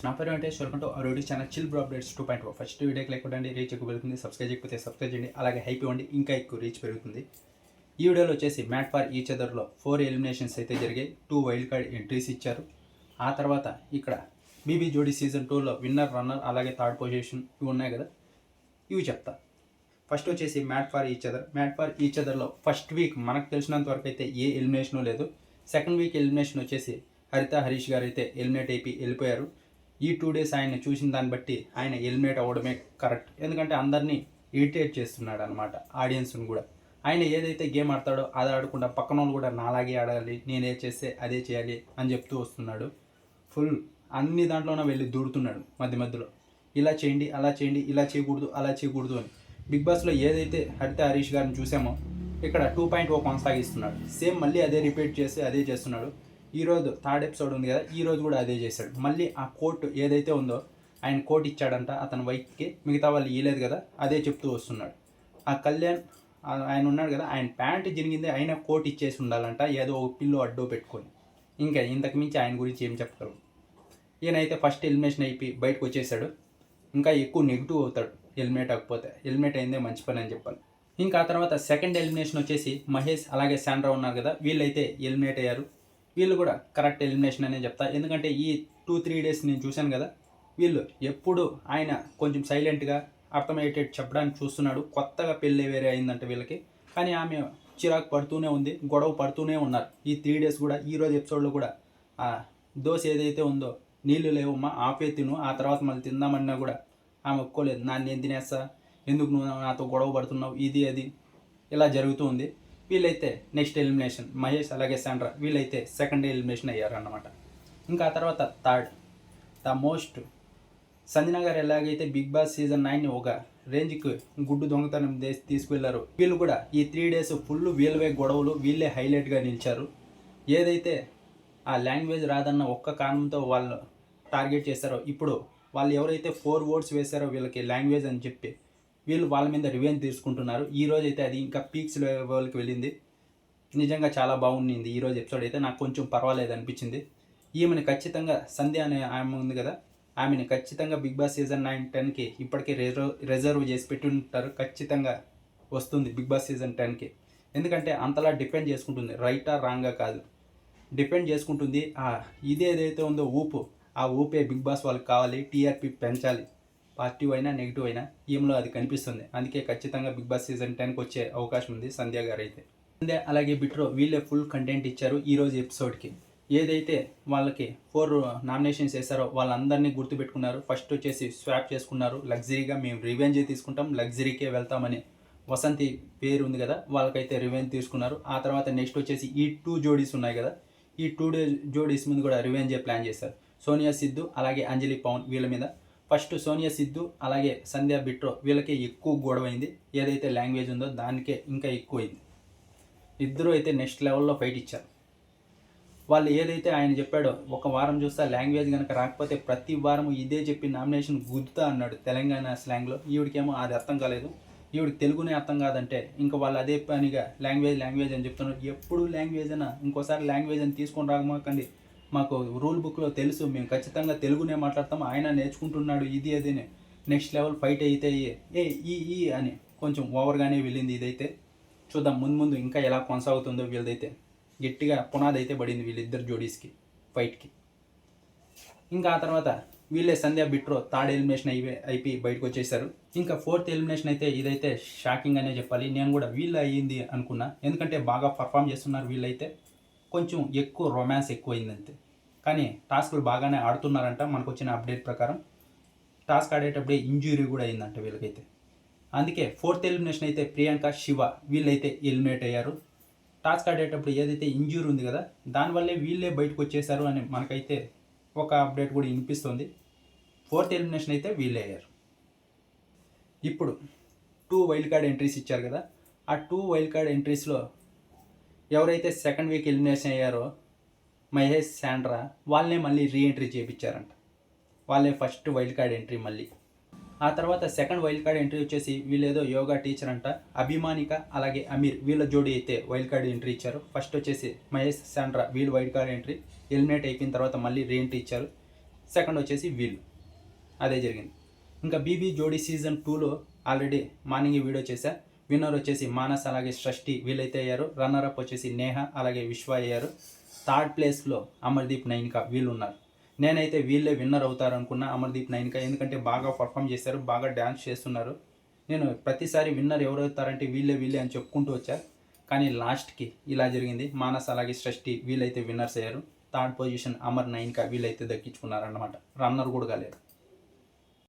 నా పేరు Venkatesh. Welcome to our YouTube channel chill bro updates 2.0. First వీడియోకి లైక్ కొట్టండి, రీచ్ ఎక్కువ పెరుగుతుంది. సబ్స్క్రైబ్ చేయకపోతే సబ్స్క్రైబ్ చేయండి, అలాగే హైప్ ఇవ్వండి, ఇంకా ఎక్కువ రీచ్ పెరుగుతుంది. ఈ వీడియోలో వచ్చేసి మ్యాట్ ఫర్ ఈచ్ అదర్లో 4 ఎలిమినేషన్స్ అయితే జరిగాయి. 2 వైల్డ్ కార్డ్ ఎంట్రీస్ ఇచ్చారు. ఆ తర్వాత ఇక్కడ బీబీ జోడీ సీజన్ 2లో విన్నర్, రన్నర్, అలాగే థర్డ్ పొజిషన్ ఇవి ఉన్నాయి కదా, ఇవి చెప్తా. ఫస్ట్ వచ్చేసి made for each other. Made for each అదర్లో ఫస్ట్ వీక్ మనకు తెలిసినంత వరకు అయితే ఏ ఎలిమినేషను లేదు. సెకండ్ వీక్ ఎలిమినేషన్ వచ్చేసి హరిత హరీష్ గారు అయితే ఎలిమినేట్ అయిపోయి వెళ్ళిపోయారు. ఈ 2 days ఆయన చూసిన దాన్ని బట్టి ఆయన ఎలిమినేట్ అవ్వడమే కరెక్ట్. ఎందుకంటే అందరినీ ఇరిటేట్ చేస్తున్నాడు అనమాట, ఆడియన్స్ని కూడా. ఆయన ఏదైతే గేమ్ ఆడతాడో అది ఆడకుండా పక్కన వాళ్ళు కూడా నాలాగే ఆడాలి, నేనే చేస్తే అదే చేయాలి అని చెప్తూ వస్తున్నాడు. ఫుల్ అన్ని దాంట్లోనే వెళ్ళి దూడుతున్నాడు మధ్య మధ్యలో. ఇలా చేయండి, అలా చేయండి, ఇలా చేయకూడదు, అలా చేయకూడదు అని. బిగ్ బాస్లో ఏదైతే హరిత హరీష్ గారిని చూసామో ఇక్కడ 2.0 కొనసాగిస్తున్నాడు. సేమ్ మళ్ళీ అదే రిపీట్ చేసి అదే చేస్తున్నాడు. ఈరోజు థర్డ్ ఎపిసోడ్ ఉంది కదా, ఈరోజు కూడా అదే చేశాడు. మళ్ళీ ఆ కోట్ ఏదైతే ఉందో ఆయన కోట్ ఇచ్చాడంట అతని వైఫ్కి, మిగతా వాళ్ళు ఇవ్వలేదు కదా, అదే చెప్తూ వస్తున్నాడు. ఆ కళ్యాణ్ ఆయన ఉన్నాడు కదా, ఆయన ప్యాంట్ జరిగింది, ఆయన కోట్ ఇచ్చేసి ఉండాలంట, ఏదో ఒక పిల్లో అడ్డో పెట్టుకొని. ఇంకా ఇంతకు మించి ఆయన గురించి ఏం చెప్పగలరు. ఈయనైతే ఫస్ట్ ఎలిమినేషన్ అయిపోయి బయటకు వచ్చేసాడు. ఇంకా ఎక్కువ నెగిటివ్ అవుతాడు ఎలిమినేట్ అవ్వకపోతే. ఎలిమినేట్ అయిందే మంచి పని అని చెప్పాలి. ఇంకా ఆ తర్వాత సెకండ్ ఎలిమినేషన్ వచ్చేసి మహేష్ అలాగే శాండ్రా ఉన్నారు కదా, వీళ్ళైతే ఎలిమినేట్ అయ్యారు. వీళ్ళు కూడా కరెక్ట్ ఎలిమినేషన్ అనే చెప్తా. ఎందుకంటే ఈ 2-3 days నేను చూశాను కదా, వీళ్ళు ఎప్పుడు ఆయన కొంచెం సైలెంట్గా అర్థమయ్యేటట్టు చెప్పడానికి చూస్తున్నాడు. కొత్తగా పెళ్ళి వేరే అయిందంటే వీళ్ళకి, కానీ ఆమె చిరాకు పడుతూనే ఉంది, గొడవ పడుతూనే ఉన్నారు ఈ 3 days కూడా. ఈరోజు ఎపిసోడ్లో కూడా ఆ దోశ ఏదైతే ఉందో, నీళ్ళు లేవమ్మా ఆపే తిను, ఆ తర్వాత మళ్ళీ తిందామన్నా కూడా ఆమె ఒప్పుకోలేదు. నేను తినేస్తా, ఎందుకు నువ్వు నాతో గొడవ పడుతున్నావు, ఇది అది ఇలా జరుగుతూ ఉంది. వీళ్ళైతే నెక్స్ట్ ఎలిమినేషన్ మహేష్ అలాగే శాండ్రా వీళ్ళైతే సెకండ్ ఎలిమినేషన్ అయ్యారు అన్నమాట. ఇంకా ఆ తర్వాత థర్డ్ ద మోస్ట్ సంజన గారు ఎలాగైతే బిగ్ బాస్ సీజన్ 9ని ఒక రేంజ్కి గుడ్డు దొంగతనం తీసుకువెళ్లారు, వీళ్ళు కూడా ఈ 3 days ఫుల్ వీళ్ళవే గొడవలు, వీళ్ళే హైలైట్గా నిలిచారు. ఏదైతే ఆ లాంగ్వేజ్ రాదన్న ఒక్క కారణంతో వాళ్ళు టార్గెట్ చేశారో, ఇప్పుడు వాళ్ళు ఎవరైతే 4 votes వేశారో వీళ్ళకి లాంగ్వేజ్ అని చెప్పి, వీళ్ళు వాళ్ళ మీద రివెంజ్ తీసుకుంటున్నారు. ఈరోజు అయితే అది ఇంకా పీక్స్ లెవెల్కి వెళ్ళింది. నిజంగా చాలా బాగుండింది ఈరోజు ఎపిసోడ్ అయితే. నాకు కొంచెం పర్వాలేదు అనిపించింది. ఈమెను ఖచ్చితంగా సంధ్య అనే ఆమె ఉంది కదా, ఆమెను ఖచ్చితంగా బిగ్ బాస్ సీజన్ 9-10కి ఇప్పటికే రిజర్వ్ చేసి పెట్టి ఉంటారు. ఖచ్చితంగా వస్తుంది బిగ్ బాస్ సీజన్ 10కి. ఎందుకంటే అంతలా డిపెండ్ చేసుకుంటుంది, రైటా రాంగా కాదు, డిపెండ్ చేసుకుంటుంది. ఇది ఏదైతే ఉందో ఊపు, ఆ ఊపే బిగ్ బాస్ వాళ్ళకి కావాలి. టీఆర్పీ పెంచాలి, పాజిటివ్ అయినా నెగిటివ్ అయినా ఈమెలో అది కనిపిస్తుంది. అందుకే ఖచ్చితంగా బిగ్ బాస్ సీజన్ 10కి వచ్చే అవకాశం ఉంది సంధ్య గారు అయితే. సంధ్య అలాగే బిట్రో వీళ్ళే ఫుల్ కంటెంట్ ఇచ్చారు ఈరోజు ఎపిసోడ్కి. ఏదైతే వాళ్ళకి 4 నామినేషన్స్ వేశారో వాళ్ళందరినీ గుర్తుపెట్టుకున్నారు. ఫస్ట్ వచ్చేసి స్వాప్ చేసుకున్నారు, లగ్జరీగా మేము రివెంజ్ తీసుకుంటాం, లగ్జరీకే వెళ్తామని వసంతి పేరు ఉంది కదా, వాళ్ళకైతే రివెంజ్ తీసుకున్నారు. ఆ తర్వాత నెక్స్ట్ వచ్చేసి ఈ 2 జోడీస్ ఉన్నాయి కదా, ఈ 2 జోడీస్ ముందు కూడా రివెంజే ప్లాన్ చేశారు. సోనియా సిద్ధు అలాగే అంజలి పవన్ వీళ్ళ మీద. ఫస్ట్ సోనియా సిద్ధు అలాగే సంధ్య బిట్రో వీళ్ళకే ఎక్కువ గొడవైంది. ఏదైతే లాంగ్వేజ్ ఉందో దానికే ఇంకా ఎక్కువైంది. ఇద్దరు అయితే నెక్స్ట్ లెవెల్లో ఫైట్ ఇచ్చారు. వాళ్ళు ఏదైతే ఆయన చెప్పాడో, ఒక వారం చూస్తా లాంగ్వేజ్ కనుక రాకపోతే ప్రతి వారం ఇదే చెప్పి నామినేషన్ గుద్దుతా అన్నాడు తెలంగాణ స్లాంగ్లో. ఈవిడికేమో అది అర్థం కాలేదు. ఈవిడికి తెలుగునే అర్థం కాదంటే ఇంకా వాళ్ళు అదే పనిగా లాంగ్వేజ్ అని చెప్తున్నారు. ఎప్పుడు లాంగ్వేజ్ అయినా ఇంకోసారి లాంగ్వేజ్ అని తీసుకొని రాకమాకండి, మాకు రూల్ బుక్లో తెలుసు, మేము ఖచ్చితంగా తెలుగునే మాట్లాడతాం, ఆయన నేర్చుకుంటున్నాడు ఇది అదేనే. నెక్స్ట్ లెవెల్ ఫైట్ అయితే ఈ అని కొంచెం ఓవర్గానే వెళ్ళింది ఇదైతే. చూద్దాం ముందు ముందు ఇంకా ఎలా కొనసాగుతుందో. వీళ్ళదైతే గట్టిగా పునాది అయితే పడింది వీళ్ళిద్దరు జోడీస్కి ఫైట్కి. ఇంకా ఆ తర్వాత వీళ్ళే సంధ్య బిట్రో థర్డ్ ఎలిమినేషన్ అయిపోయి బయటకు వచ్చేసారు. ఇంకా 4th ఎలిమినేషన్ అయితే ఇదైతే షాకింగ్ అనే చెప్పాలి. నేను కూడా వీళ్ళు అయ్యింది అనుకున్నా, ఎందుకంటే బాగా పర్ఫామ్ చేస్తున్నారు వీళ్ళైతే. కొంచెం ఎక్కువ రొమాన్స్ ఎక్కువైంది అంతే, కానీ టాస్క్లు బాగానే ఆడుతున్నారంట. మనకు వచ్చిన అప్డేట్ ప్రకారం టాస్క్ ఆడేటప్పుడే ఇంజురీ కూడా అయిందంట వీళ్ళకైతే. అందుకే 4th ఎలిమినేషన్ అయితే ప్రియాంక, శివ వీళ్ళైతే ఎలిమినేట్ అయ్యారు. టాస్క్ ఆడేటప్పుడు ఏదైతే ఇంజూరీ ఉంది కదా, దానివల్లే వీళ్ళే బయటకు వచ్చేసారు అని మనకైతే ఒక అప్డేట్ కూడా వినిపిస్తుంది. 4th ఎలిమినేషన్ అయితే వీళ్ళే అయ్యారు. ఇప్పుడు 2 వైల్డ్ కార్డ్ ఎంట్రీస్ ఇచ్చారు కదా, ఆ 2 వైల్డ్ కార్డ్ ఎంట్రీస్లో ఎవరైతే సెకండ్ వీక్ ఎలిమినేషన్ అయ్యారో మహేష్, శాండ్రా వాళ్ళనే మళ్ళీ రీఎంట్రీ చేయించారంట. వాళ్ళే ఫస్ట్ వైల్డ్ కార్డ్ ఎంట్రీ మళ్ళీ. ఆ తర్వాత సెకండ్ వైల్డ్ కార్డ్ ఎంట్రీ వచ్చేసి వీళ్ళేదో యోగా టీచర్ అంట, అభిమానిక అలాగే అమీర్ వీళ్ళ జోడీ అయితే వైల్డ్ కార్డ్ ఎంట్రీ ఇచ్చారు. ఫస్ట్ వచ్చేసి మహేష్, శాండ్రా వీళ్ళు వైల్డ్ కార్డ్ ఎంట్రీ ఎలిమినేట్ అయిపోయిన తర్వాత మళ్ళీ రీఎంట్రీ ఇచ్చారు. సెకండ్ వచ్చేసి వీళ్ళు, అదే జరిగింది. ఇంకా బీబీ జోడీ సీజన్ 2లో ఆల్రెడీ మార్నింగ్ వీడియో చేశా. విన్నర్ వచ్చేసి మానస్ అలాగే సృష్టి వీళ్ళైతే అయ్యారు. రన్నర్ అప్ వచ్చేసి నేహ అలాగే విశ్వ అయ్యారు. థర్డ్ ప్లేస్లో అమర్దీప్ నైనికా వీళ్ళు ఉన్నారు. నేనైతే వీళ్ళే విన్నర్ అవుతారు అనుకున్నా, అమర్దీప్ నైనికా, ఎందుకంటే బాగా పర్ఫామ్ చేశారు, బాగా డ్యాన్స్ చేస్తున్నారు. నేను ప్రతిసారి విన్నర్ ఎవరు అవుతారంటే వీళ్ళే అని చెప్పుకుంటూ వచ్చా, కానీ లాస్ట్కి ఇలా జరిగింది. మానస్ అలాగే సృష్టి వీళ్ళైతే విన్నర్స్ అయ్యారు. థర్డ్ పొజిషన్ అమర్ నైనికా వీళ్ళైతే దక్కించుకున్నారన్నమాట. రన్నర్ కూడా కాలేదు.